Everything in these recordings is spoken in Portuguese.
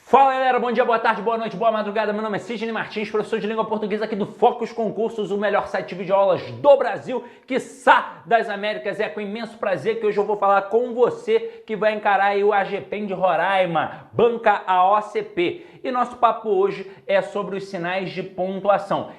Fala galera, bom dia, boa tarde, boa noite, boa madrugada. Meu nome é Sidney Martins, professor de língua portuguesa aqui do Focus Concursos, o melhor site de videoaulas do Brasil, quiçá das Américas. É com imenso prazer que hoje eu vou falar com você que vai encarar aí o AGPEM de Roraima, banca a OCP. E nosso papo hoje é sobre os sinais de pontuação.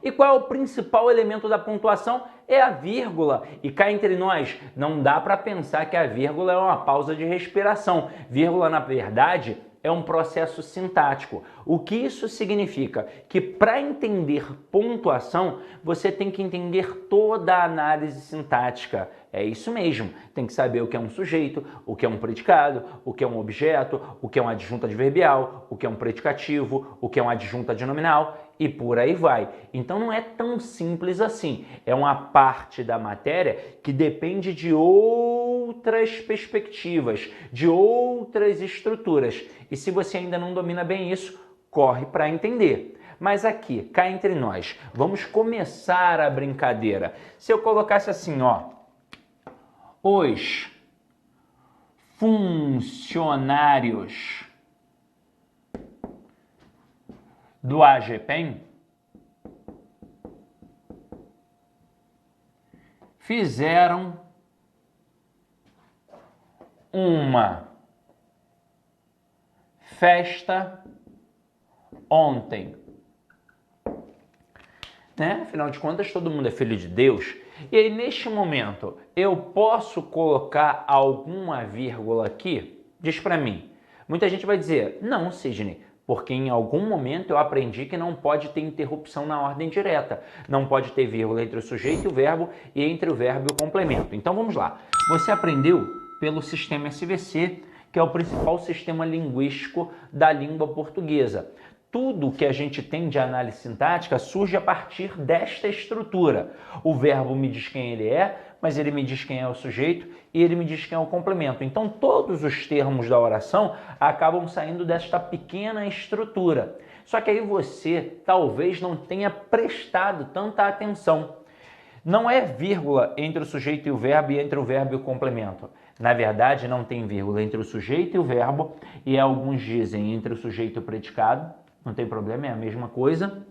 E qual é o principal elemento da pontuação? É a vírgula. E cá entre nós, não dá para pensar que a vírgula é uma pausa de respiração. Vírgula, na verdade, é um processo sintático. O que isso significa? Que para entender pontuação, você tem que entender toda a análise sintática. É isso mesmo. Tem que saber o que é um sujeito, o que é um predicado, o que é um objeto, o que é uma adjunta adverbial, o que é um predicativo, o que é uma adjunta adnominal e por aí vai. Então não é tão simples assim. É uma parte da matéria que depende de outras perspectivas, de outras estruturas. E se você ainda não domina bem isso, corre para entender. Mas aqui, cá entre nós, vamos começar a brincadeira. Se eu colocasse assim, ó, os funcionários do AGPEM fizeram uma festa ontem. Né? Afinal de contas, todo mundo é filho de Deus. E aí, neste momento, eu posso colocar alguma vírgula aqui? Diz para mim. Muita gente vai dizer, não, Sidney, porque em algum momento eu aprendi que não pode ter interrupção na ordem direta. Não pode ter vírgula entre o sujeito e o verbo e entre o verbo e o complemento. Então vamos lá. Você aprendeu pelo sistema SVC, que é o principal sistema linguístico da língua portuguesa. Tudo que a gente tem de análise sintática surge a partir desta estrutura. O verbo me diz quem ele é, mas ele me diz quem é o sujeito e ele me diz quem é o complemento. Então, todos os termos da oração acabam saindo desta pequena estrutura. Só que aí você talvez não tenha prestado tanta atenção. Não é vírgula entre o sujeito e o verbo e entre o verbo e o complemento. Na verdade, não tem vírgula entre o sujeito e o verbo e alguns dizem entre o sujeito e o predicado. Não tem problema, é a mesma coisa.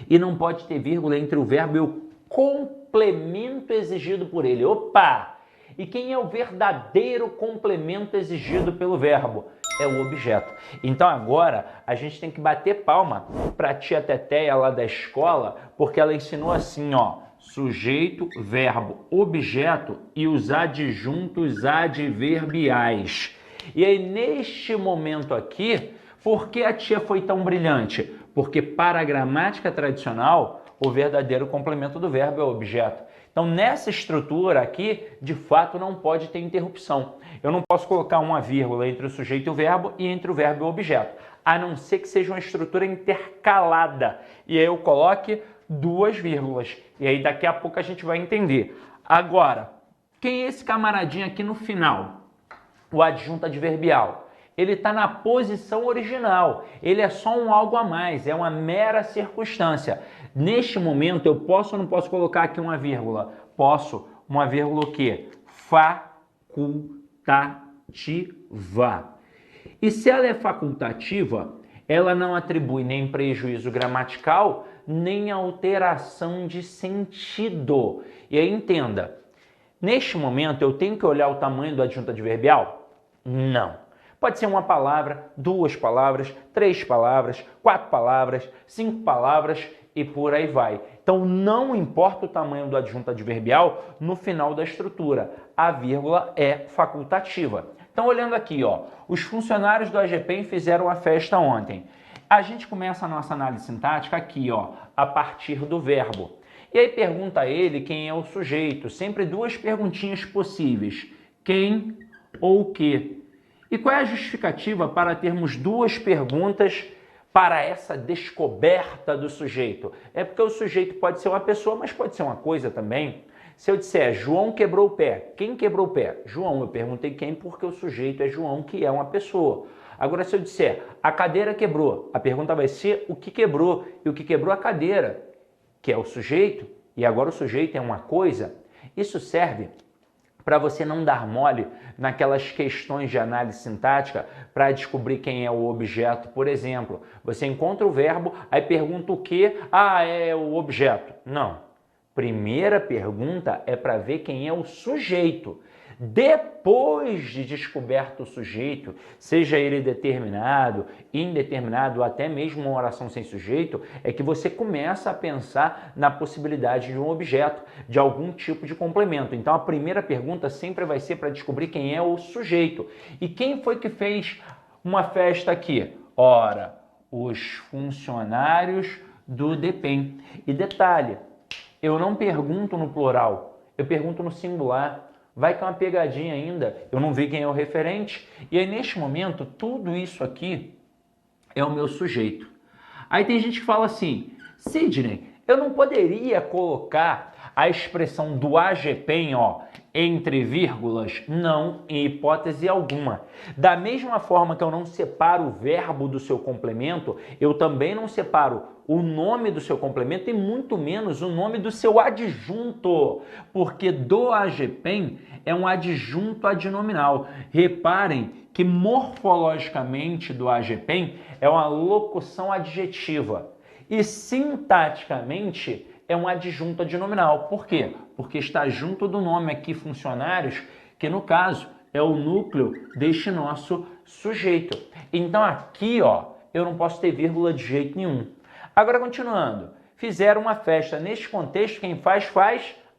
E não pode ter vírgula entre o verbo e o complemento exigido por ele. Opa! E quem é o verdadeiro complemento exigido pelo verbo? É o objeto. Então agora a gente tem que bater palma para a tia Teteia lá da escola, porque ela ensinou assim, ó, sujeito, verbo, objeto e os adjuntos adverbiais. E aí neste momento aqui, por que a tia foi tão brilhante? Porque para a gramática tradicional, o verdadeiro complemento do verbo é o objeto. Então, nessa estrutura aqui, de fato, não pode ter interrupção. Eu não posso colocar uma vírgula entre o sujeito e o verbo e entre o verbo e o objeto, a não ser que seja uma estrutura intercalada. E aí eu coloque duas vírgulas. E aí daqui a pouco a gente vai entender. Agora, quem é esse camaradinho aqui no final? O adjunto adverbial. Ele está na posição original, ele é só um algo a mais, é uma mera circunstância. Neste momento, eu posso ou não posso colocar aqui uma vírgula? Posso. Uma vírgula o quê? Facultativa. E se ela é facultativa, ela não atribui nem prejuízo gramatical, nem alteração de sentido. E aí entenda, neste momento eu tenho que olhar o tamanho do adjunto adverbial? Não. Pode ser uma palavra, duas palavras, três palavras, quatro palavras, cinco palavras e por aí vai. Então não importa o tamanho do adjunto adverbial no final da estrutura. A vírgula é facultativa. Então olhando aqui, ó, os funcionários do AGPEM fizeram a festa ontem. A gente começa a nossa análise sintática aqui, ó, a partir do verbo. E aí pergunta a ele quem é o sujeito. Sempre duas perguntinhas possíveis. Quem ou o que? E qual é a justificativa para termos duas perguntas para essa descoberta do sujeito? É porque o sujeito pode ser uma pessoa, mas pode ser uma coisa também. Se eu disser João quebrou o pé, quem quebrou o pé? João. Eu perguntei quem porque o sujeito é João, que é uma pessoa. Agora, se eu disser a cadeira quebrou, a pergunta vai ser o que quebrou. E o que quebrou a cadeira, que é o sujeito, e agora o sujeito é uma coisa. Isso serve para você não dar mole naquelas questões de análise sintática para descobrir quem é o objeto, por exemplo. Você encontra o verbo, aí pergunta o quê? Ah, é o objeto. Não. Primeira pergunta é para ver quem é o sujeito. Depois de descoberto o sujeito, seja ele determinado, indeterminado ou até mesmo uma oração sem sujeito, é que você começa a pensar na possibilidade de um objeto, de algum tipo de complemento. Então a primeira pergunta sempre vai ser para descobrir quem é o sujeito. E quem foi que fez uma festa aqui? Ora, os funcionários do DEPEN. E detalhe, eu não pergunto no plural, eu pergunto no singular. Vai que é uma pegadinha ainda, eu não vi quem é o referente. E aí, neste momento, tudo isso aqui é o meu sujeito. Aí tem gente que fala assim, Sidney, eu não poderia colocar a expressão do AGPEM, ó, entre vírgulas? Não, em hipótese alguma. Da mesma forma que eu não separo o verbo do seu complemento, eu também não separo o nome do seu complemento e muito menos o nome do seu adjunto, porque do AGPEM é um adjunto adnominal. Reparem que morfologicamente do AGPEM é uma locução adjetiva e sintaticamente é um adjunto adnominal. Por quê? Porque está junto do nome aqui funcionários, que no caso é o núcleo deste nosso sujeito. Então aqui, ó, eu não posso ter vírgula de jeito nenhum. Agora continuando, fizeram uma festa. Neste contexto, quem faz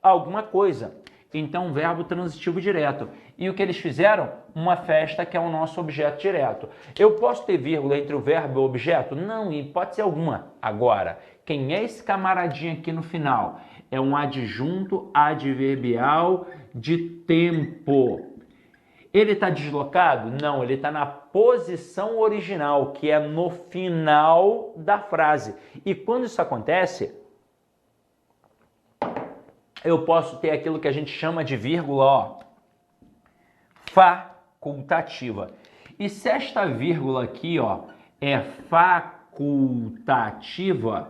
alguma coisa. Então, verbo transitivo direto. E o que eles fizeram? Uma festa, que é o nosso objeto direto. Eu posso ter vírgula entre o verbo e o objeto? Não, em hipótese alguma. Agora, quem é esse camaradinho aqui no final? É um adjunto adverbial de tempo. Ele está deslocado? Não, ele está na posição original, que é no final da frase. E quando isso acontece, eu posso ter aquilo que a gente chama de vírgula, ó, facultativa. E se esta vírgula aqui, ó, é facultativa,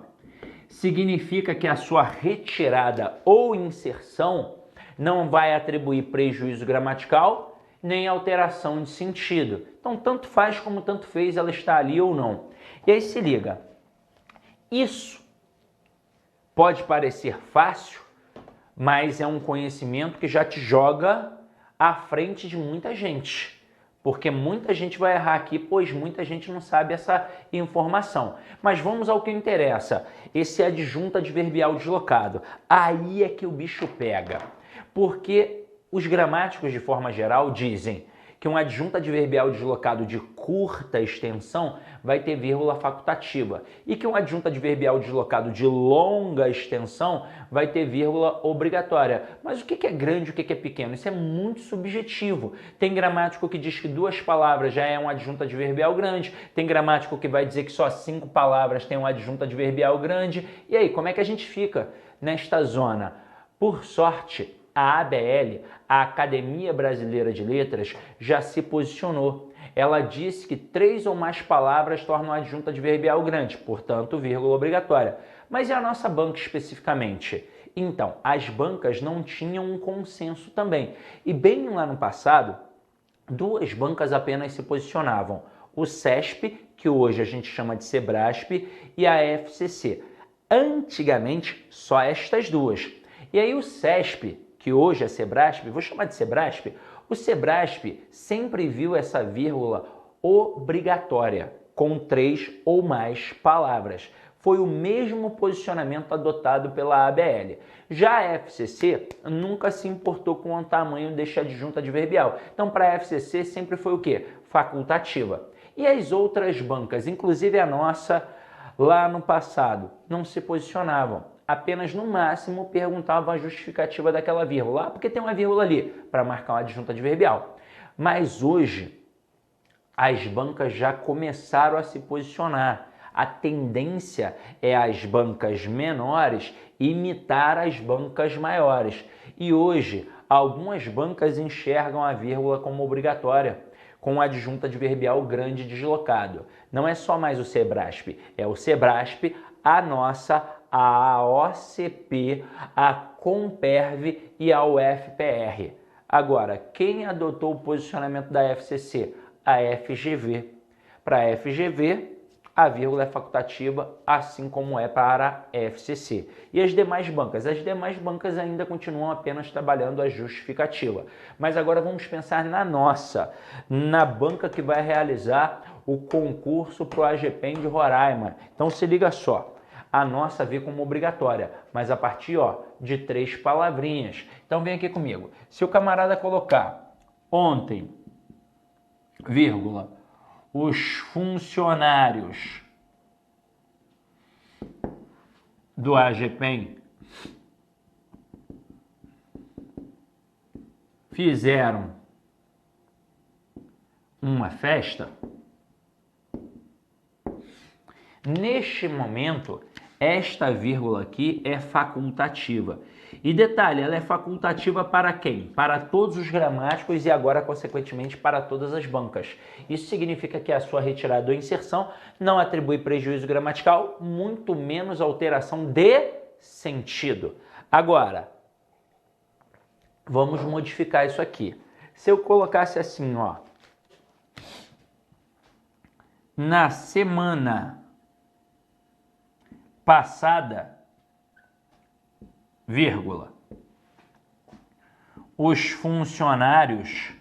significa que a sua retirada ou inserção não vai atribuir prejuízo gramatical nem alteração de sentido. Então, tanto faz como tanto fez ela está ali ou não. E aí se liga, isso pode parecer fácil, mas é um conhecimento que já te joga à frente de muita gente. Porque muita gente vai errar aqui, pois muita gente não sabe essa informação. Mas vamos ao que interessa. Esse adjunto adverbial deslocado. Aí é que o bicho pega. Porque os gramáticos, de forma geral, dizem que um adjunto adverbial deslocado de curta extensão vai ter vírgula facultativa e que um adjunto adverbial deslocado de longa extensão vai ter vírgula obrigatória. Mas o que é grande e o que é pequeno? Isso é muito subjetivo. Tem gramático que diz que 2 palavras já é um adjunto adverbial grande, tem gramático que vai dizer que só 5 palavras tem um adjunto adverbial grande. E aí, como é que a gente fica nesta zona? Por sorte, a ABL, a Academia Brasileira de Letras, já se posicionou. Ela disse que 3 ou mais palavras tornam adjunto adverbial grande, portanto, vírgula obrigatória. Mas e a nossa banca especificamente? Então, as bancas não tinham um consenso também. E bem lá no passado, 2 bancas apenas se posicionavam. O CESP, que hoje a gente chama de SEBRASP, e a FCC. Antigamente, só estas 2. E aí o CESP, que hoje é SEBRASP, vou chamar de SEBRASP, o SEBRASP sempre viu essa vírgula obrigatória, com 3 ou mais palavras. Foi o mesmo posicionamento adotado pela ABL. Já a FCC nunca se importou com o tamanho deste adjunto adverbial. Então, para a FCC sempre foi o quê? Facultativa. E as outras bancas, inclusive a nossa, lá no passado, não se posicionavam. Apenas no máximo perguntavam a justificativa daquela vírgula. Porque tem uma vírgula ali para marcar um adjunto adverbial. Mas hoje as bancas já começaram a se posicionar. A tendência é as bancas menores imitar as bancas maiores. E hoje algumas bancas enxergam a vírgula como obrigatória, com um adjunto adverbial grande deslocado. Não é só mais o SEBRASP, é o SEBRASP, a nossa, a OCP, a Comperv e a UFPR. Agora, quem adotou o posicionamento da FCC? A FGV. Para a FGV, a vírgula é facultativa, assim como é para a FCC. E as demais bancas? As demais bancas ainda continuam apenas trabalhando a justificativa. Mas agora vamos pensar na nossa, na banca que vai realizar o concurso para o AGPEM de Roraima. Então se liga só, a nossa vê como obrigatória, mas a partir de 3 palavrinhas. Então vem aqui comigo. Se o camarada colocar ontem, vírgula, os funcionários do AGPEM fizeram uma festa, neste momento, esta vírgula aqui é facultativa. E detalhe, ela é facultativa para quem? Para todos os gramáticos e agora, consequentemente, para todas as bancas. Isso significa que a sua retirada ou inserção não atribui prejuízo gramatical, muito menos alteração de sentido. Agora, vamos modificar isso aqui. Se eu colocasse assim, na semana passada, vírgula, os funcionários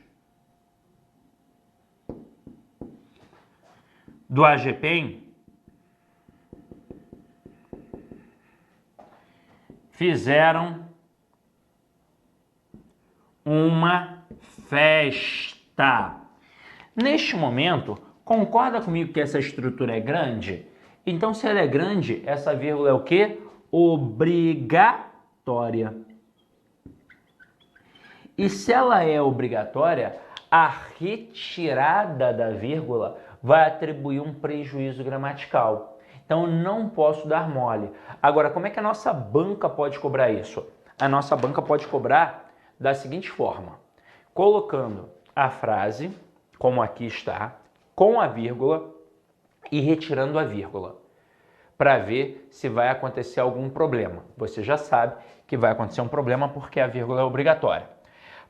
do AGPEM fizeram uma festa. Neste momento, concorda comigo que essa estrutura é grande? Então, se ela é grande, essa vírgula é o quê? Obrigatória. E se ela é obrigatória, a retirada da vírgula vai atribuir um prejuízo gramatical. Então, eu não posso dar mole. Agora, como é que a nossa banca pode cobrar isso? A nossa banca pode cobrar da seguinte forma: colocando a frase, como aqui está, com a vírgula e retirando a vírgula, para ver se vai acontecer algum problema. Você já sabe que vai acontecer um problema porque a vírgula é obrigatória.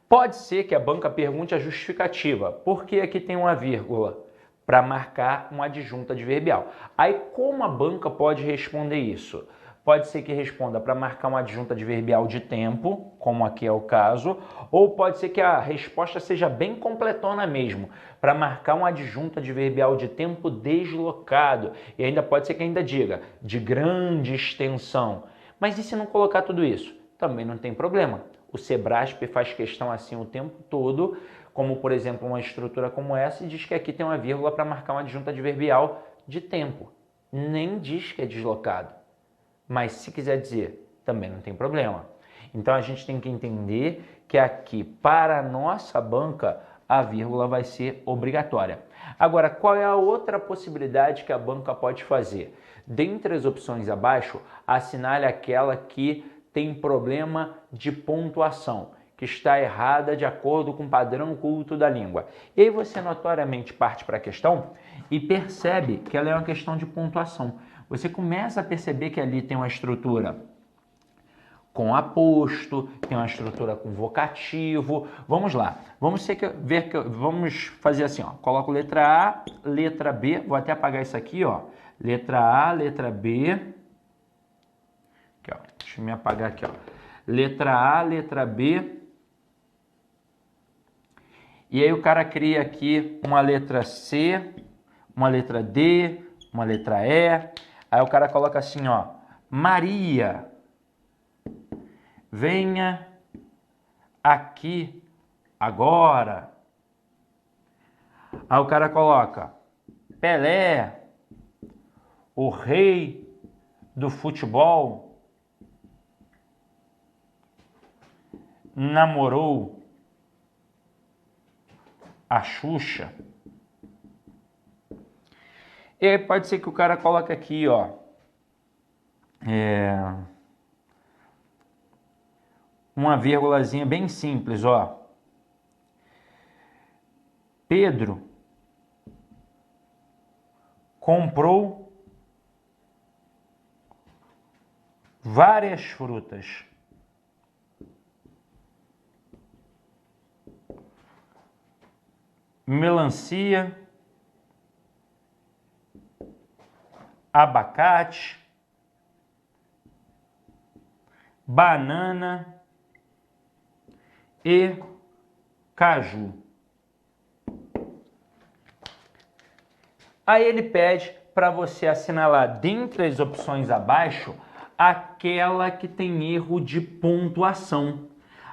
Pode ser que a banca pergunte a justificativa, porque aqui tem uma vírgula, para marcar uma adjunta adverbial. Aí como a banca pode responder isso? Pode ser que responda para marcar uma adjunta adverbial de tempo, como aqui é o caso, ou pode ser que a resposta seja bem completona mesmo, para marcar uma adjunta adverbial de tempo deslocado. E ainda pode ser que ainda diga de grande extensão. Mas e se não colocar tudo isso? Também não tem problema. O Sebrasp faz questão assim o tempo todo, como por exemplo uma estrutura como essa, e diz que aqui tem uma vírgula para marcar uma adjunta adverbial de tempo. Nem diz que é deslocado. Mas se quiser dizer, também não tem problema. Então a gente tem que entender que aqui, para a nossa banca, a vírgula vai ser obrigatória. Agora, qual é a outra possibilidade que a banca pode fazer? Dentre as opções abaixo, assinale aquela que tem problema de pontuação, que está errada de acordo com o padrão culto da língua. E aí você notoriamente parte para a questão e percebe que ela é uma questão de pontuação. Você começa a perceber que ali tem uma estrutura com aposto, tem uma estrutura com vocativo. Vamos lá, vamos fazer assim, coloco letra A, letra B, vou até apagar isso aqui, letra A, letra B, aqui, deixa eu me apagar aqui, letra A, letra B, e aí o cara cria aqui uma letra C, uma letra D, uma letra E. Aí o cara coloca assim, Maria, venha aqui agora. Aí o cara coloca Pelé, o rei do futebol, namorou a Xuxa. E aí pode ser que o cara coloque aqui, uma vírgulazinha bem simples, Pedro comprou várias frutas. melancia, abacate, banana e caju. Aí ele pede para você assinalar dentre as opções abaixo aquela que tem erro de pontuação.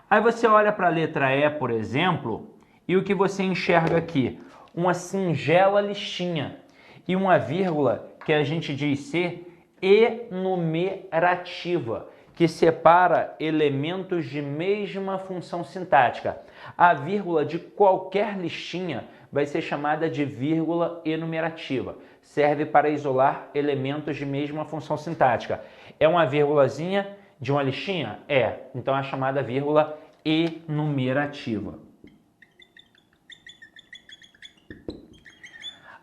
Aí você olha para a letra E, por exemplo, e o que você enxerga aqui? Uma singela listinha e uma vírgula que a gente diz ser enumerativa, que separa elementos de mesma função sintática. A vírgula de qualquer listinha vai ser chamada de vírgula enumerativa. Serve para isolar elementos de mesma função sintática. É uma vírgulazinha de uma listinha? É. Então é chamada vírgula enumerativa.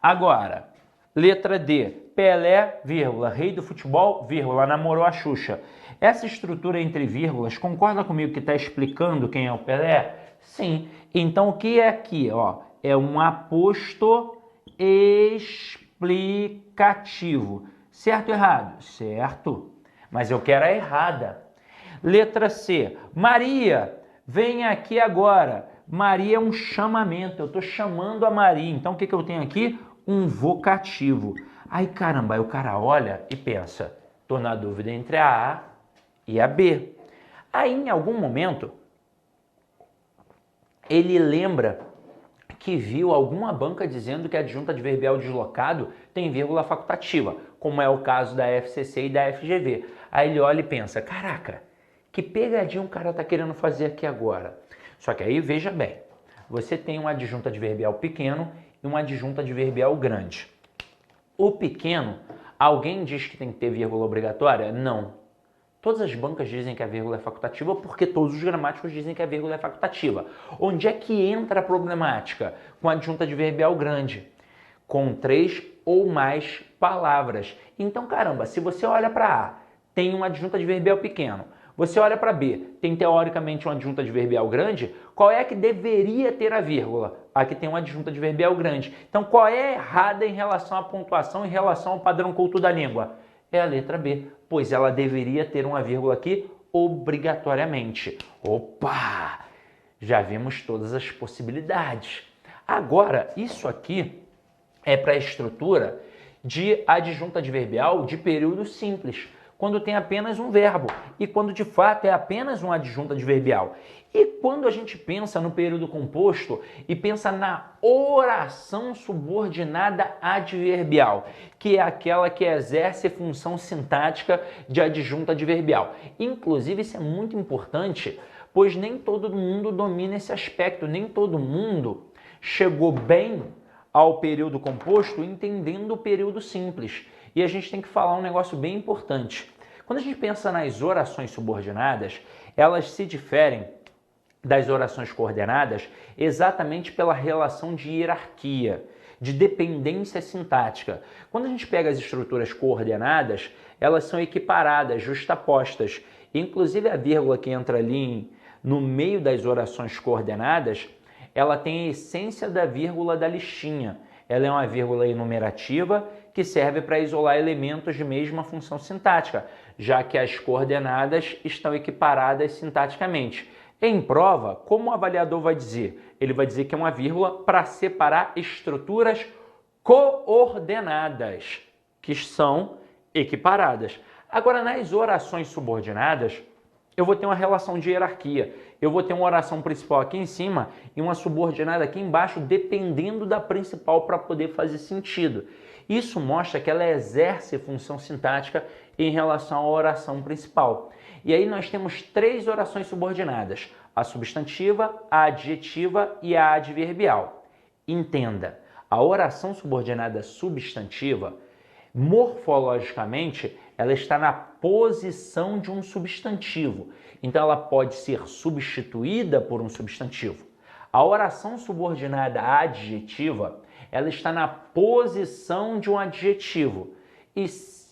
Agora, letra D. Pelé, vírgula, rei do futebol, vírgula, namorou a Xuxa. Essa estrutura entre vírgulas, concorda comigo que está explicando quem é o Pelé? Sim. Então, o que é aqui? Ó, é um aposto explicativo. Certo ou errado? Certo. Mas eu quero a errada. Letra C. Maria, vem aqui agora. Maria é um chamamento. Eu estou chamando a Maria. Então, o que eu tenho aqui? Um vocativo. Aí, caramba, aí o cara olha e pensa, estou na dúvida entre a A e a B. Aí, em algum momento, ele lembra que viu alguma banca dizendo que a adjunta adverbial deslocado tem vírgula facultativa, como é o caso da FCC e da FGV. Aí ele olha e pensa, caraca, que pegadinha o cara está querendo fazer aqui agora. Só que aí, veja bem, você tem um adjunto adverbial pequeno e um adjunto adverbial grande. O pequeno, alguém diz que tem que ter vírgula obrigatória? Não. Todas as bancas dizem que a vírgula é facultativa porque todos os gramáticos dizem que a vírgula é facultativa. Onde é que entra a problemática? Com a adjunta adverbial grande, com 3 ou mais palavras. Então, caramba, se você olha para A, tem uma adjunta adverbial pequeno. Você olha para B, tem teoricamente uma adjunta adverbial grande, qual é que deveria ter a vírgula? A que tem uma adjunta adverbial grande. Então, qual é a errada em relação à pontuação, em relação ao padrão culto da língua? É a letra B, pois ela deveria ter uma vírgula aqui obrigatoriamente. Opa! Já vimos todas as possibilidades. Agora, isso aqui é para a estrutura de adjunta adverbial de período simples, quando tem apenas um verbo e quando de fato é apenas um adjunto adverbial. E quando a gente pensa no período composto e pensa na oração subordinada adverbial, que é aquela que exerce função sintática de adjunto adverbial. Inclusive, isso é muito importante, pois nem todo mundo domina esse aspecto, nem todo mundo chegou bem ao período composto entendendo o período simples. E a gente tem que falar um negócio bem importante. Quando a gente pensa nas orações subordinadas, elas se diferem das orações coordenadas exatamente pela relação de hierarquia, de dependência sintática. Quando a gente pega as estruturas coordenadas, elas são equiparadas, justapostas. Inclusive a vírgula que entra ali no meio das orações coordenadas, ela tem a essência da vírgula da listinha. Ela é uma vírgula enumerativa que serve para isolar elementos de mesma função sintática, já que as coordenadas estão equiparadas sintaticamente. Em prova, como o avaliador vai dizer? Ele vai dizer que é uma vírgula para separar estruturas coordenadas, que são equiparadas. Agora, nas orações subordinadas, eu vou ter uma relação de hierarquia. Eu vou ter uma oração principal aqui em cima e uma subordinada aqui embaixo, dependendo da principal para poder fazer sentido. Isso mostra que ela exerce função sintática em relação à oração principal. E aí nós temos 3 orações subordinadas: a substantiva, a adjetiva e a adverbial. Entenda, a oração subordinada substantiva, morfologicamente, ela está na posição de um substantivo. Então, ela pode ser substituída por um substantivo. A oração subordinada adjetiva, ela está na posição de um adjetivo. E,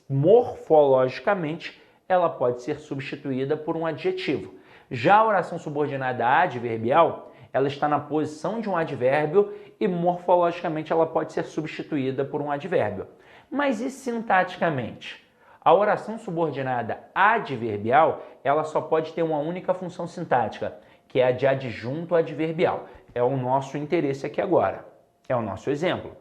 morfologicamente, ela pode ser substituída por um adjetivo. Já a oração subordinada adverbial, ela está na posição de um advérbio e morfologicamente ela pode ser substituída por um advérbio. Mas e sintaticamente? A oração subordinada adverbial, ela só pode ter uma única função sintática, que é a de adjunto adverbial. É o nosso interesse aqui agora, é o nosso exemplo.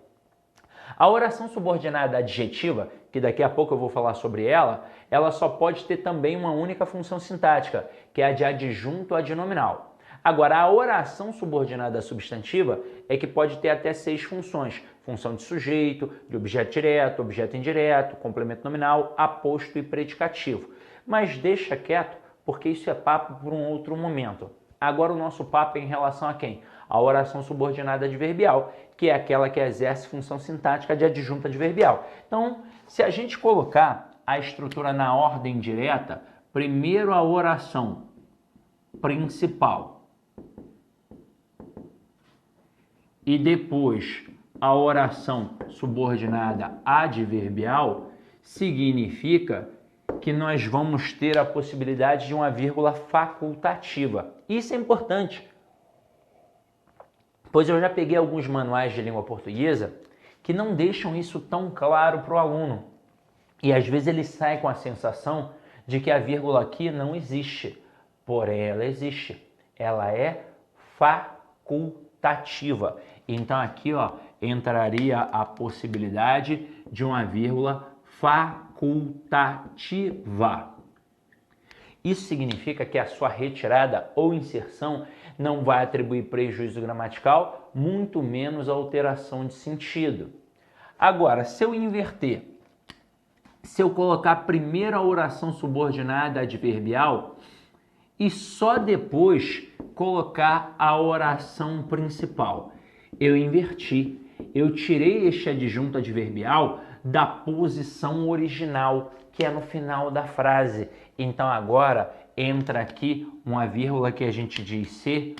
A oração subordinada adjetiva, que daqui a pouco eu vou falar sobre ela, ela só pode ter também uma única função sintática, que é a de adjunto adnominal. Agora, a oração subordinada substantiva é que pode ter até 6 funções. Função de sujeito, de objeto direto, objeto indireto, complemento nominal, aposto e predicativo. Mas deixa quieto, porque isso é papo para um outro momento. Agora o nosso papo é em relação a quem? A oração subordinada adverbial, que é aquela que exerce função sintática de adjunto adverbial. Então, se a gente colocar a estrutura na ordem direta, primeiro a oração principal e depois a oração subordinada adverbial, significa que nós vamos ter a possibilidade de uma vírgula facultativa. Isso é importante, pois eu já peguei alguns manuais de língua portuguesa que não deixam isso tão claro para o aluno. E às vezes ele sai com a sensação de que a vírgula aqui não existe, porém ela existe. Ela é facultativa. Então aqui, ó, entraria a possibilidade de uma vírgula facultativa. Isso significa que a sua retirada ou inserção não vai atribuir prejuízo gramatical, muito menos alteração de sentido. Agora, se eu inverter, se eu colocar primeiro a oração subordinada adverbial e só depois colocar a oração principal, eu inverti. Eu tirei este adjunto adverbial da posição original, que é no final da frase. Então agora entra aqui uma vírgula que a gente diz ser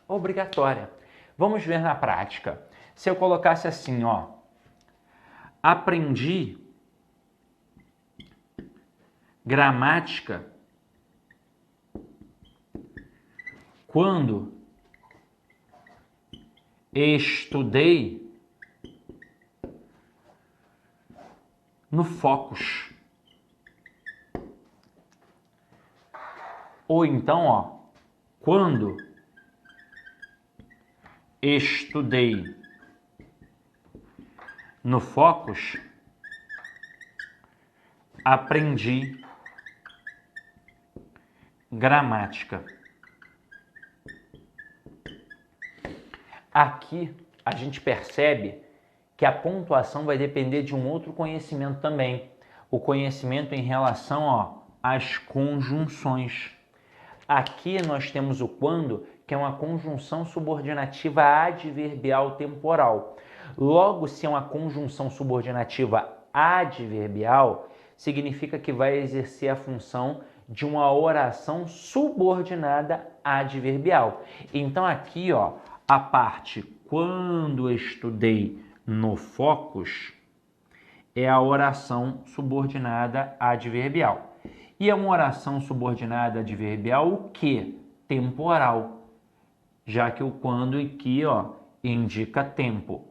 obrigatória. Vamos ver na prática. Se eu colocasse assim, ó, aprendi gramática quando estudei no Focus. Ou então, ó, quando estudei no Focus, aprendi gramática. Aqui a gente percebe que a pontuação vai depender de um outro conhecimento também. O conhecimento em relação, ó, às conjunções. Aqui nós temos o quando, que é uma conjunção subordinativa adverbial temporal. Logo, se é uma conjunção subordinativa adverbial, significa que vai exercer a função de uma oração subordinada adverbial. Então aqui, ó, a parte quando estudei no Focus é a oração subordinada adverbial. E é uma oração subordinada adverbial o quê? Temporal, já que o quando aqui, ó, indica tempo.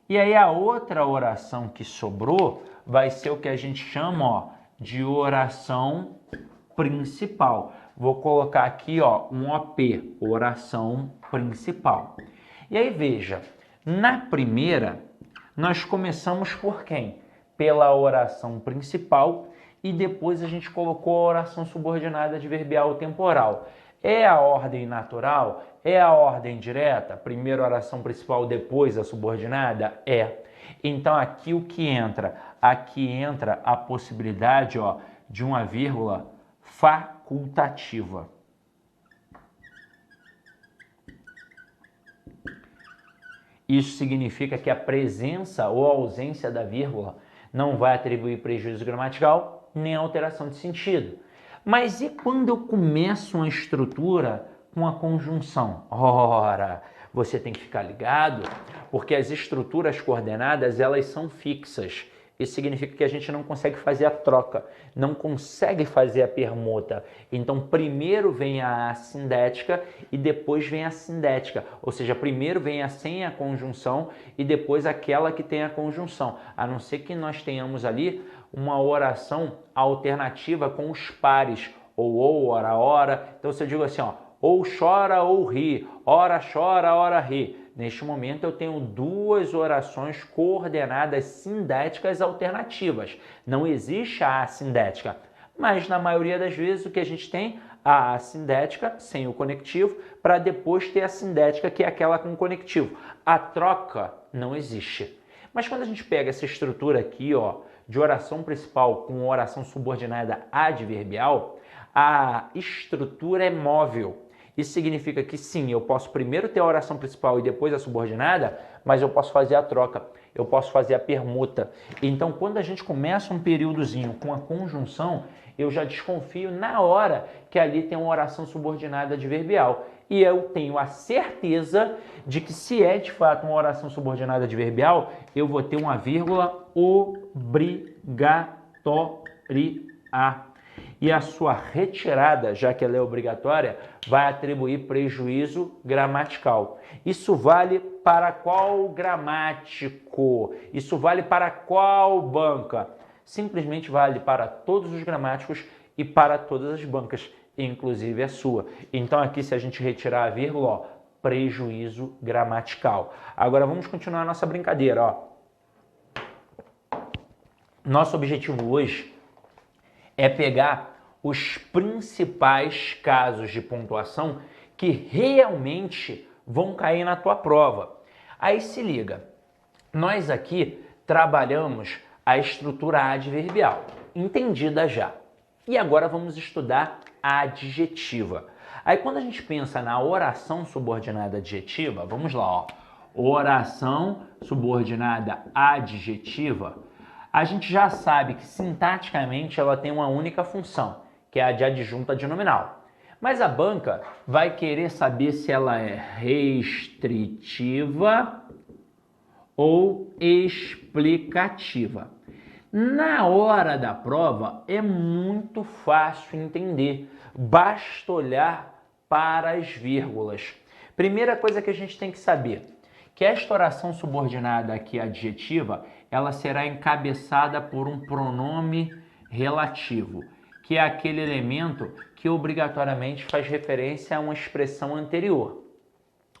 E aí a outra oração que sobrou vai ser o que a gente chama, ó, de oração principal. Vou colocar aqui, ó, um OP, oração principal. E aí veja, na primeira nós começamos por quem? Pela oração principal e depois a gente colocou a oração subordinada adverbial temporal. É a ordem natural? É a ordem direta? Primeiro a oração principal, depois a subordinada? É. Então aqui o que entra? Aqui entra a possibilidade, ó, de uma vírgula facultativa. Isso significa que a presença ou a ausência da vírgula não vai atribuir prejuízo gramatical nem alteração de sentido. Mas e quando eu começo uma estrutura com a conjunção? Ora, você tem que ficar ligado, porque as estruturas coordenadas, elas são fixas. Isso significa que a gente não consegue fazer a troca, não consegue fazer a permuta. Então, primeiro vem a assindética e depois vem a sindética. Ou seja, primeiro vem a sem a conjunção e depois aquela que tem a conjunção. A não ser que nós tenhamos ali uma oração alternativa com os pares, ou, ora, ora. Então, se eu digo assim, ó, ou chora ou ri, ora chora, ora ri. Neste momento eu tenho duas orações coordenadas sindéticas alternativas. Não existe a assindética, mas na maioria das vezes o que a gente tem a assindética sem o conectivo para depois ter a sindética, que é aquela com o conectivo. A troca não existe. Mas quando a gente pega essa estrutura aqui, ó, de oração principal com oração subordinada adverbial, a estrutura é móvel. Isso significa que sim, eu posso primeiro ter a oração principal e depois a subordinada, mas eu posso fazer a troca, eu posso fazer a permuta. Então, quando a gente começa um períodozinho com a conjunção, eu já desconfio na hora que ali tem uma oração subordinada adverbial. E eu tenho a certeza de que se é de fato uma oração subordinada adverbial, eu vou ter uma vírgula obrigatória. E a sua retirada, já que ela é obrigatória, vai atribuir prejuízo gramatical. Isso vale para qual gramático? Isso vale para qual banca? Simplesmente vale para todos os gramáticos e para todas as bancas, inclusive a sua. Então aqui, se a gente retirar a vírgula, ó, prejuízo gramatical. Agora vamos continuar a nossa brincadeira, ó. Nosso objetivo hoje é pegar os principais casos de pontuação que realmente vão cair na tua prova. Aí se liga, nós aqui trabalhamos a estrutura adverbial, entendida já. E agora vamos estudar a adjetiva. Aí quando a gente pensa na oração subordinada adjetiva, vamos lá, ó. Oração subordinada adjetiva, a gente já sabe que sintaticamente ela tem uma única função, que é a de adjunta de nominal. Mas a banca vai querer saber se ela é restritiva ou explicativa. Na hora da prova é muito fácil entender, basta olhar para as vírgulas. Primeira coisa que a gente tem que saber, que esta oração subordinada aqui adjetiva, ela será encabeçada por um pronome relativo, que é aquele elemento que obrigatoriamente faz referência a uma expressão anterior.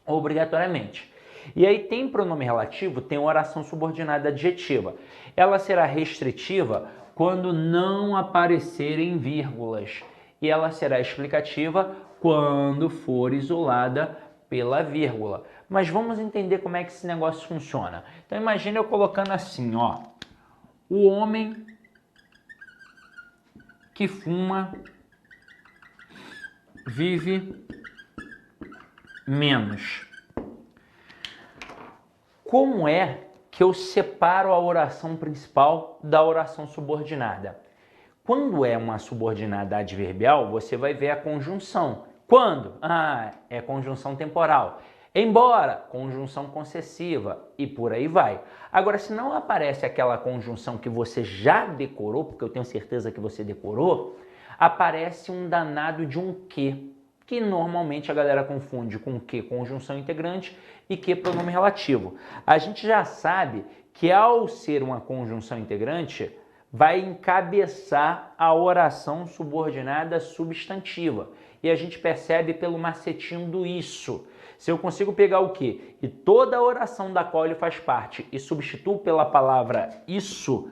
Obrigatoriamente. E aí tem pronome relativo, tem oração subordinada adjetiva. Ela será restritiva quando não aparecerem vírgulas. E ela será explicativa quando for isolada pela vírgula. Mas vamos entender como é que esse negócio funciona. Então imagina eu colocando assim, ó. O homem que fuma vive menos. Como é que eu separo a oração principal da oração subordinada? Quando é uma subordinada adverbial, você vai ver a conjunção. Quando? É conjunção temporal. Embora, conjunção concessiva e por aí vai. Agora, se não aparece aquela conjunção que você já decorou, porque eu tenho certeza que você decorou, aparece um danado de um que normalmente a galera confunde com que conjunção integrante e que pronome relativo. A gente já sabe que ao ser uma conjunção integrante, vai encabeçar a oração subordinada substantiva. E a gente percebe pelo macetinho do isso. Se eu consigo pegar o que e toda a oração da qual ele faz parte e substituo pela palavra isso,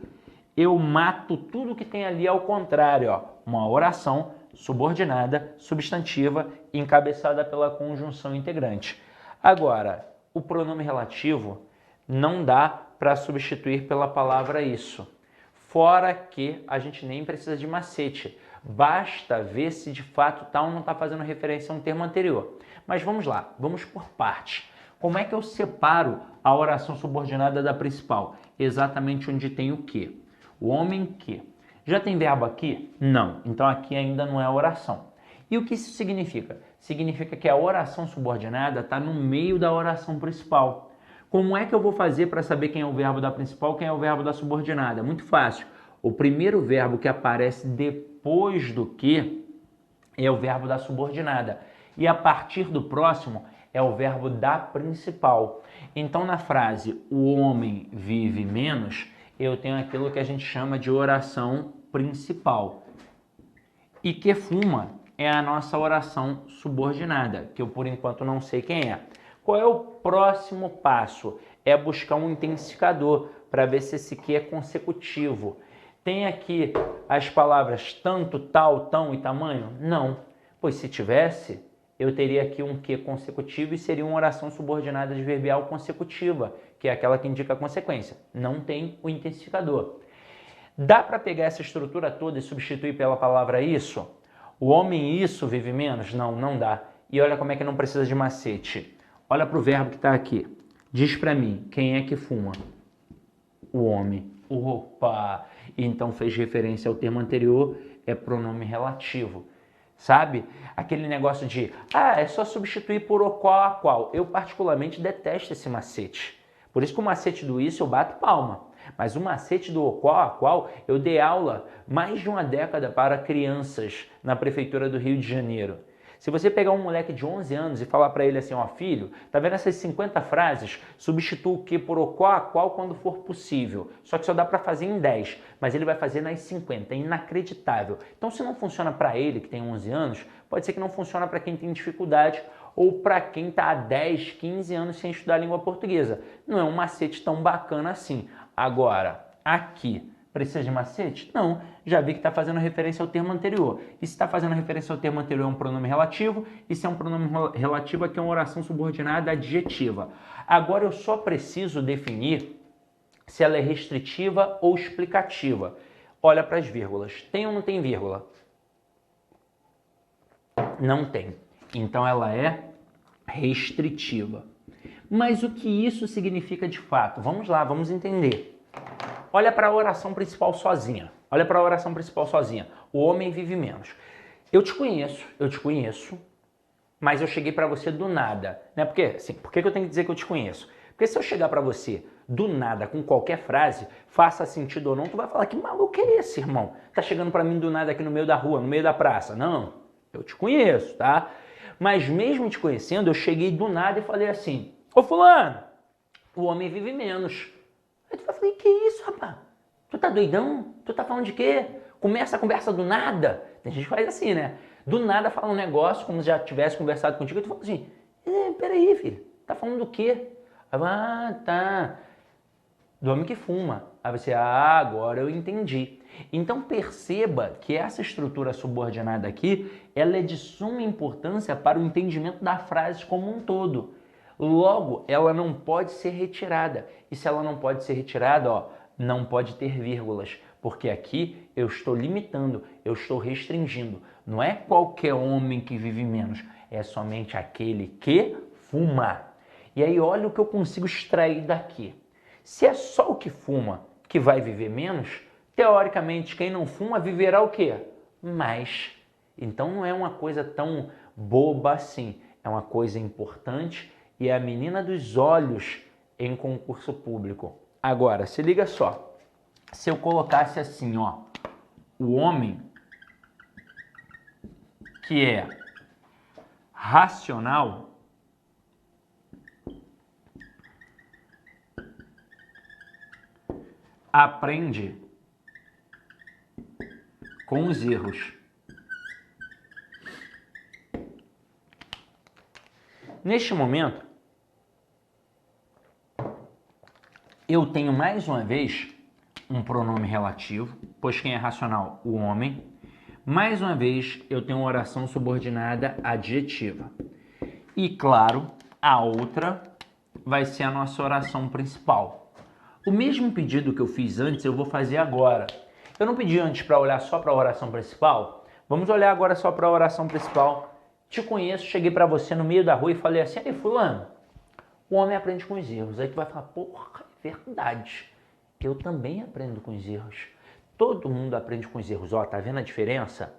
eu mato tudo que tem ali ao contrário, ó. Uma oração subordinada, substantiva, encabeçada pela conjunção integrante. Agora, o pronome relativo não dá para substituir pela palavra isso. Fora que a gente nem precisa de macete. Basta ver se de fato tal não está fazendo referência a um termo anterior. Mas vamos lá, vamos por parte. Como é que eu separo a oração subordinada da principal? Exatamente onde tem o que. O homem que. Já tem verbo aqui? Não. Então aqui ainda não é oração. E o que isso significa? Significa que a oração subordinada está no meio da oração principal. Como é que eu vou fazer para saber quem é o verbo da principal, quem é o verbo da subordinada? Muito fácil. O primeiro verbo que aparece depois do que é o verbo da subordinada. E a partir do próximo é o verbo da principal. Então, na frase o homem vive menos, eu tenho aquilo que a gente chama de oração principal. E que fuma é a nossa oração subordinada, que eu por enquanto não sei quem é. Qual é o próximo passo? É buscar um intensificador para ver se esse que é consecutivo. Tem aqui as palavras tanto, tal, tão e tamanho? Não. Pois se tivesse, eu teria aqui um que consecutivo e seria uma oração subordinada adverbial consecutiva, que é aquela que indica a consequência. Não tem o intensificador. Dá para pegar essa estrutura toda e substituir pela palavra isso? O homem isso vive menos? Não, não dá. E olha como é que não precisa de macete. Olha para o verbo que está aqui. Diz para mim, quem é que fuma? O homem. Opa! Então fez referência ao termo anterior, é pronome relativo. Sabe? Aquele negócio de, é só substituir por o qual a qual. Eu particularmente detesto esse macete. Por isso que o macete do isso eu bato palma. Mas o macete do qual a qual, eu dei aula mais de uma década para crianças na Prefeitura do Rio de Janeiro. Se você pegar um moleque de 11 anos e falar para ele assim, ó filho, tá vendo essas 50 frases? Substitua o que por o qual a qual quando for possível. Só que só dá para fazer em 10, mas ele vai fazer nas 50, é inacreditável. Então se não funciona para ele que tem 11 anos, pode ser que não funcione para quem tem dificuldade ou para quem está há 10, 15 anos sem estudar a língua portuguesa. Não é um macete tão bacana assim. Agora, aqui, precisa de macete? Não, já vi que está fazendo referência ao termo anterior. E se está fazendo referência ao termo anterior é um pronome relativo, e se é um pronome relativo aqui é uma oração subordinada adjetiva. Agora eu só preciso definir se ela é restritiva ou explicativa. Olha para as vírgulas. Tem ou não tem vírgula? Não tem. Então ela é restritiva. Mas o que isso significa de fato? Vamos lá, vamos entender. Olha para a oração principal sozinha. Olha para a oração principal sozinha. O homem vive menos. Eu te conheço, mas eu cheguei para você do nada. Né? Porque, assim, por que eu tenho que dizer que eu te conheço? Porque se eu chegar para você do nada com qualquer frase, faça sentido ou não, tu vai falar, que maluco é esse, irmão? Tá chegando para mim do nada aqui no meio da rua, no meio da praça. Não, eu te conheço, tá? Mas mesmo te conhecendo, eu cheguei do nada e falei assim, ô fulano, o homem vive menos. Aí tu vai falar, que isso, rapaz? Tu tá doidão? Tu tá falando de quê? Começa a conversa do nada. Tem gente que faz assim, né? Do nada fala um negócio, como se já tivesse conversado contigo, e tu fala assim, peraí, filho, tá falando do quê? Aí, tá, do homem que fuma. Aí você, agora eu entendi. Então perceba que essa estrutura subordinada aqui, ela é de suma importância para o entendimento da frase como um todo. Logo, ela não pode ser retirada. E se ela não pode ser retirada, ó, não pode ter vírgulas, porque aqui eu estou limitando, eu estou restringindo. Não é qualquer homem que vive menos, é somente aquele que fuma. E aí olha o que eu consigo extrair daqui. Se é só o que fuma que vai viver menos, teoricamente quem não fuma viverá o quê? Mais. Então não é uma coisa tão boba assim, é uma coisa importante e é a menina dos olhos em concurso público. Agora, se liga só, se eu colocasse assim, ó, o homem que é racional aprende com os erros. Neste momento, eu tenho mais uma vez um pronome relativo, pois quem é racional? O homem. Mais uma vez, eu tenho uma oração subordinada adjetiva. E, claro, a outra vai ser a nossa oração principal. O mesmo pedido que eu fiz antes, eu vou fazer agora. Eu não pedi antes para olhar só para a oração principal? Vamos olhar agora só para a oração principal. Te conheço, cheguei para você no meio da rua e falei assim, aí fulano, o homem aprende com os erros. Aí tu vai falar, porra, é verdade. Eu também aprendo com os erros. Todo mundo aprende com os erros. Ó, tá vendo a diferença?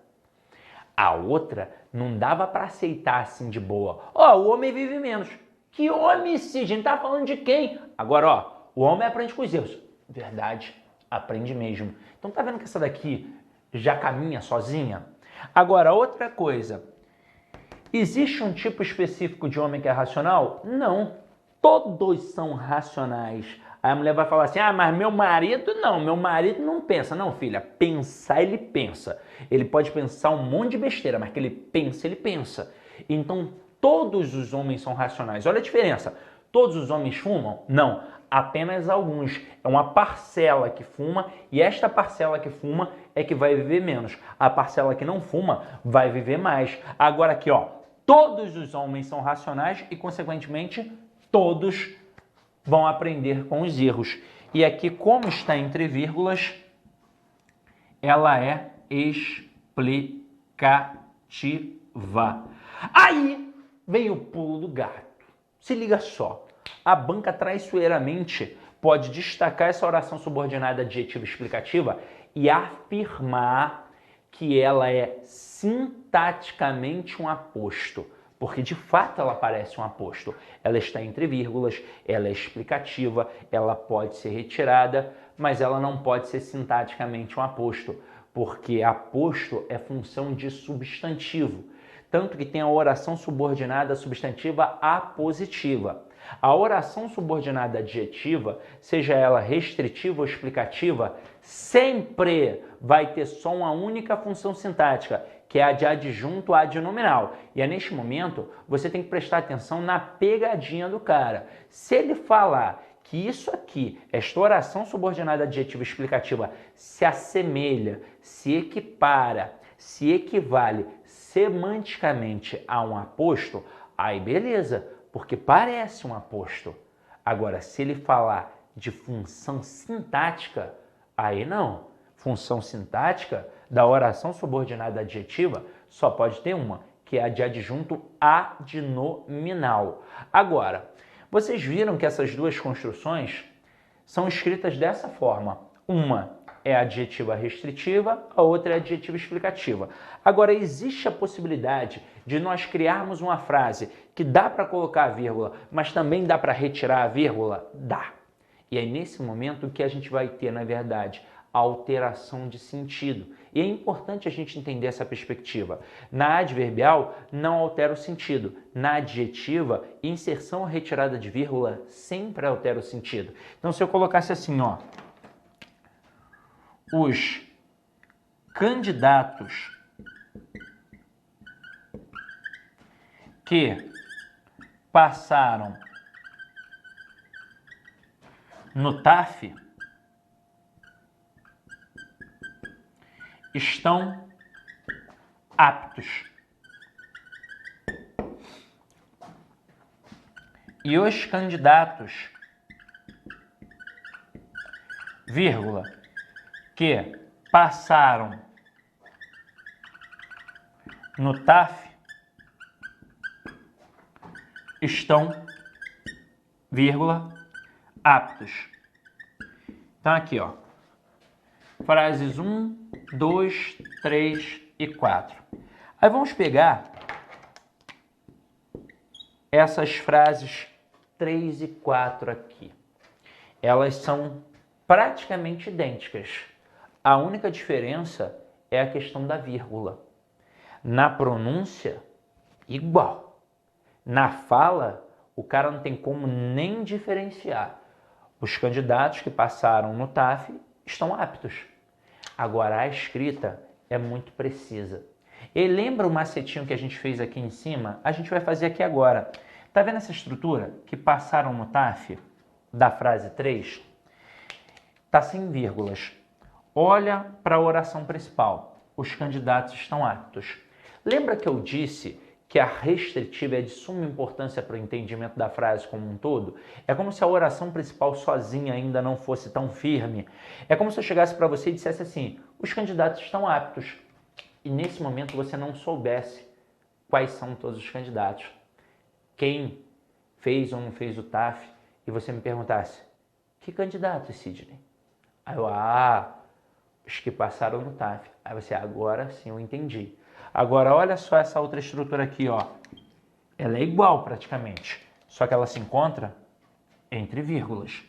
A outra não dava para aceitar assim de boa. Ó, o homem vive menos. Que homem, Sidney? Tá falando de quem? Agora, ó, o homem aprende com os erros. Verdade, aprende mesmo. Então tá vendo que essa daqui já caminha sozinha? Agora, outra coisa. Existe um tipo específico de homem que é racional? Não. Todos são racionais. Aí a mulher vai falar assim, ah, mas meu marido não pensa. Não, filha, pensar ele pensa. Ele pode pensar um monte de besteira, mas que ele pensa, ele pensa. Então, todos os homens são racionais. Olha a diferença. Todos os homens fumam? Não. Apenas alguns. É uma parcela que fuma e esta parcela que fuma é que vai viver menos. A parcela que não fuma vai viver mais. Agora aqui, ó, todos os homens são racionais e, consequentemente, todos vão aprender com os erros. E aqui, como está entre vírgulas, ela é explicativa. Aí vem o pulo do gato. Se liga só. A banca traiçoeiramente pode destacar essa oração subordinada adjetiva explicativa e afirmar que ela é sintaticamente um aposto, porque de fato ela parece um aposto. Ela está entre vírgulas, ela é explicativa, ela pode ser retirada, mas ela não pode ser sintaticamente um aposto, porque aposto é função de substantivo, tanto que tem a oração subordinada substantiva apositiva. A oração subordinada adjetiva, seja ela restritiva ou explicativa, sempre vai ter só uma única função sintática, que é a de adjunto adnominal. E é neste momento, você tem que prestar atenção na pegadinha do cara. Se ele falar que isso aqui, esta oração subordinada adjetiva explicativa, se assemelha, se equipara, se equivale semanticamente a um aposto, aí beleza, porque parece um aposto. Agora, se ele falar de função sintática, aí não. Função sintática da oração subordinada adjetiva só pode ter uma, que é a de adjunto adnominal. Agora, vocês viram que essas duas construções são escritas dessa forma. Uma é adjetiva restritiva, a outra é adjetiva explicativa. Agora, existe a possibilidade de nós criarmos uma frase que dá para colocar a vírgula, mas também dá para retirar a vírgula? Dá. E é nesse momento que a gente vai ter, na verdade, a alteração de sentido. E é importante a gente entender essa perspectiva. Na adverbial, não altera o sentido. Na adjetiva, inserção ou retirada de vírgula sempre altera o sentido. Então, se eu colocasse assim, ó, os candidatos que passaram no TAF estão aptos. E os candidatos, vírgula, que passaram no TAF estão, vírgula, aptos. Então aqui, ó, frases 1, 2, 3 e 4. Aí vamos pegar essas frases 3 e 4 aqui. Elas são praticamente idênticas. A única diferença é a questão da vírgula. Na pronúncia, igual. Na fala, o cara não tem como nem diferenciar. Os candidatos que passaram no TAF estão aptos. Agora, a escrita é muito precisa. E lembra o macetinho que a gente fez aqui em cima? A gente vai fazer aqui agora. Tá vendo essa estrutura? Que passaram no TAF, da frase 3? Tá sem vírgulas. Olha para a oração principal. Os candidatos estão aptos. Lembra que eu disse que a restritiva é de suma importância para o entendimento da frase como um todo? É como se a oração principal sozinha ainda não fosse tão firme. É como se eu chegasse para você e dissesse assim, os candidatos estão aptos. E nesse momento você não soubesse quais são todos os candidatos. Quem fez ou não fez o TAF, e você me perguntasse, que candidato, Sidney? Aí eu, os que passaram no TAF. Aí você, agora sim eu entendi. Agora olha só essa outra estrutura aqui, ó. Ela é igual praticamente. só que ela se encontra entre vírgulas.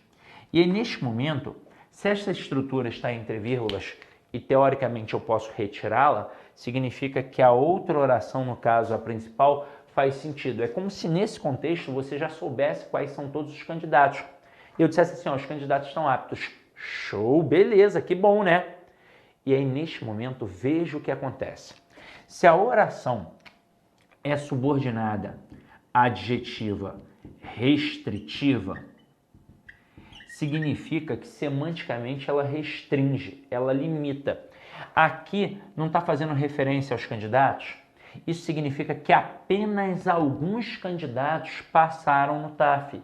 E aí, neste momento, se esta estrutura está entre vírgulas e teoricamente eu posso retirá-la, significa que a outra oração, no caso a principal, faz sentido. É como se nesse contexto você já soubesse quais são todos os candidatos. E eu dissesse assim, ó, os candidatos estão aptos. Show, beleza, que bom, né? E aí, neste momento, veja o que acontece. Se a oração é subordinada, adjetiva, restritiva, significa que semanticamente ela restringe, ela limita. Aqui não está fazendo referência aos candidatos? Isso significa que apenas alguns candidatos passaram no TAF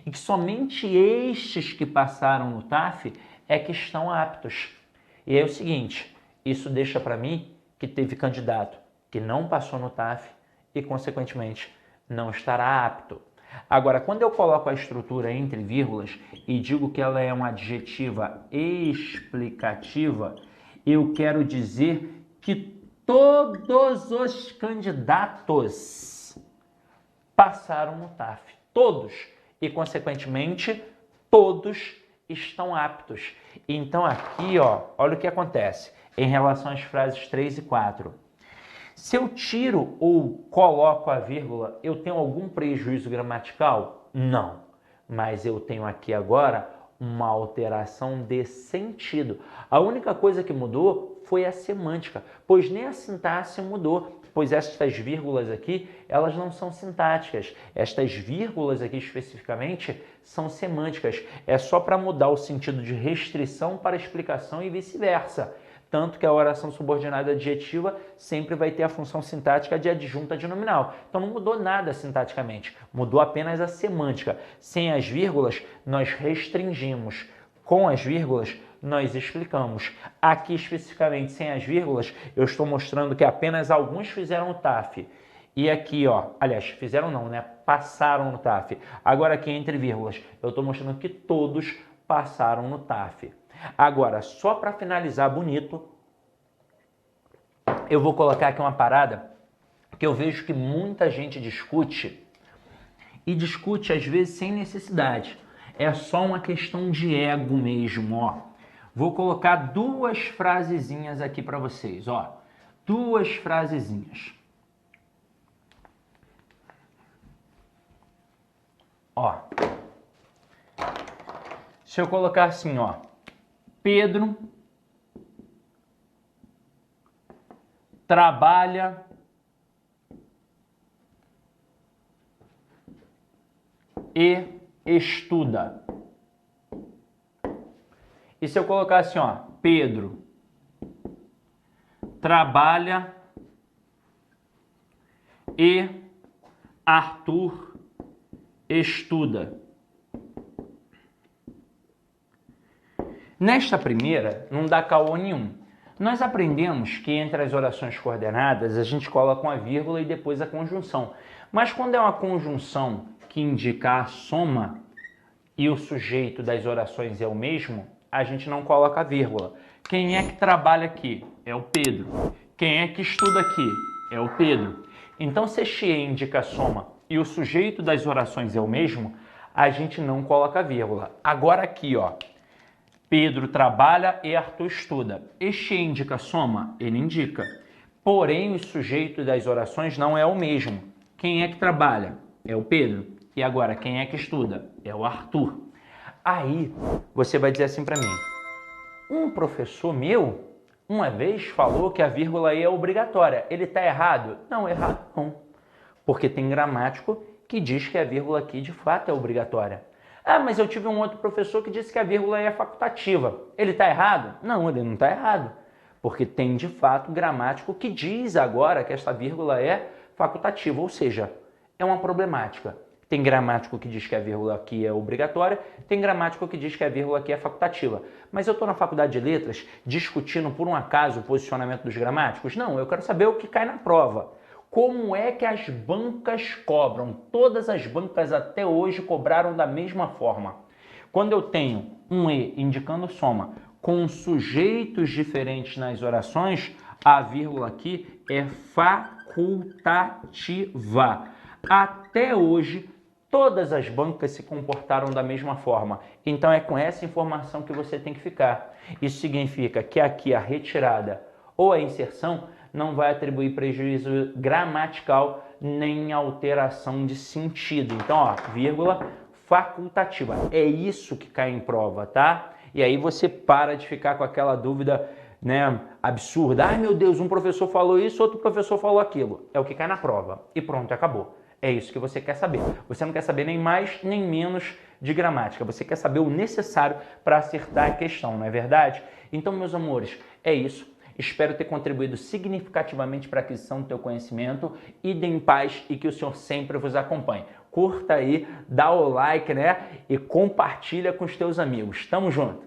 e que somente estes que passaram no TAF é que estão aptos. E aí é o seguinte, isso deixa para mim que teve candidato que não passou no TAF e, consequentemente, não estará apto. Agora, quando eu coloco a estrutura entre vírgulas e digo que ela é uma adjetiva explicativa, eu quero dizer que todos os candidatos passaram no TAF. Todos. E, consequentemente, todos estão aptos. Então, aqui, ó, olha o que acontece em relação às frases 3 e 4. Se eu tiro ou coloco a vírgula, eu tenho algum prejuízo gramatical? Não. Mas eu tenho aqui agora uma alteração de sentido. A única coisa que mudou foi a semântica, pois nem a sintaxe mudou, pois estas vírgulas aqui, elas não são sintáticas. Estas vírgulas aqui especificamente são semânticas. É só para mudar o sentido de restrição para explicação e vice-versa. Tanto que a oração subordinada adjetiva sempre vai ter a função sintática de adjunta de nominal. Então não mudou nada sintaticamente, mudou apenas a semântica. Sem as vírgulas, nós restringimos. Com as vírgulas, nós explicamos. Aqui especificamente, sem as vírgulas, eu estou mostrando que apenas alguns fizeram o TAF. E aqui, ó, aliás, fizeram não, né? Passaram no TAF. Agora aqui entre vírgulas, eu estou mostrando que todos passaram no TAF. Agora, só para finalizar bonito, eu vou colocar aqui uma parada que eu vejo que muita gente discute e discute às vezes sem necessidade. É só uma questão de ego mesmo, ó. Vou colocar duas frasezinhas aqui para vocês, ó. Duas frasezinhas. Ó. Se eu colocar assim, ó. Pedro trabalha e estuda. E se eu colocar assim, ó, Pedro trabalha e Arthur estuda. Nesta primeira, não dá caô nenhum. Nós aprendemos que entre as orações coordenadas a gente coloca uma vírgula e depois a conjunção. Mas quando é uma conjunção que indica a soma e o sujeito das orações é o mesmo, a gente não coloca a vírgula. Quem é que trabalha aqui? É o Pedro. Quem é que estuda aqui? É o Pedro. Então, se este E indica a soma e o sujeito das orações é o mesmo, a gente não coloca a vírgula. Agora aqui, ó. Pedro trabalha e Arthur estuda. Este indica soma? Ele indica. Porém, o sujeito das orações não é o mesmo. Quem é que trabalha? É o Pedro. E agora, quem é que estuda? É o Arthur. Aí, você vai dizer assim para mim. Um professor meu, uma vez, falou que a vírgula aí é obrigatória. Ele está errado? Não, errado não. Porque tem gramático que diz que a vírgula aqui, de fato, é obrigatória. Ah, mas eu tive um outro professor que disse que a vírgula é facultativa. Ele está errado? Não, ele não está errado. Porque tem, de fato, gramático que diz agora que esta vírgula é facultativa, ou seja, é uma problemática. Tem gramático que diz que a vírgula aqui é obrigatória, tem gramático que diz que a vírgula aqui é facultativa. Mas eu estou na faculdade de letras discutindo, por um acaso, o posicionamento dos gramáticos? Não, eu quero saber o que cai na prova. Como é que as bancas cobram? Todas as bancas até hoje cobraram da mesma forma. Quando eu tenho um E indicando soma com sujeitos diferentes nas orações, a vírgula aqui é facultativa. Até hoje, Todas as bancas se comportaram da mesma forma. Então é com essa informação que você tem que ficar. Isso significa que aqui a retirada ou a inserção não vai atribuir prejuízo gramatical nem alteração de sentido. Então, ó, vírgula facultativa. É isso que cai em prova, tá? E aí você para de ficar com aquela dúvida, né, absurda. Ai, meu Deus, um professor falou isso, outro professor falou aquilo. É o que cai na prova. E pronto, acabou. É isso que você quer saber. Você não quer saber nem mais nem menos de gramática. Você quer saber o necessário para acertar a questão, não é verdade? Então, meus amores, é isso. Espero ter contribuído significativamente para a aquisição do teu conhecimento. Idem em paz e que o Senhor sempre vos acompanhe. Curta aí, dá o like, né? E compartilha com os teus amigos. Tamo junto!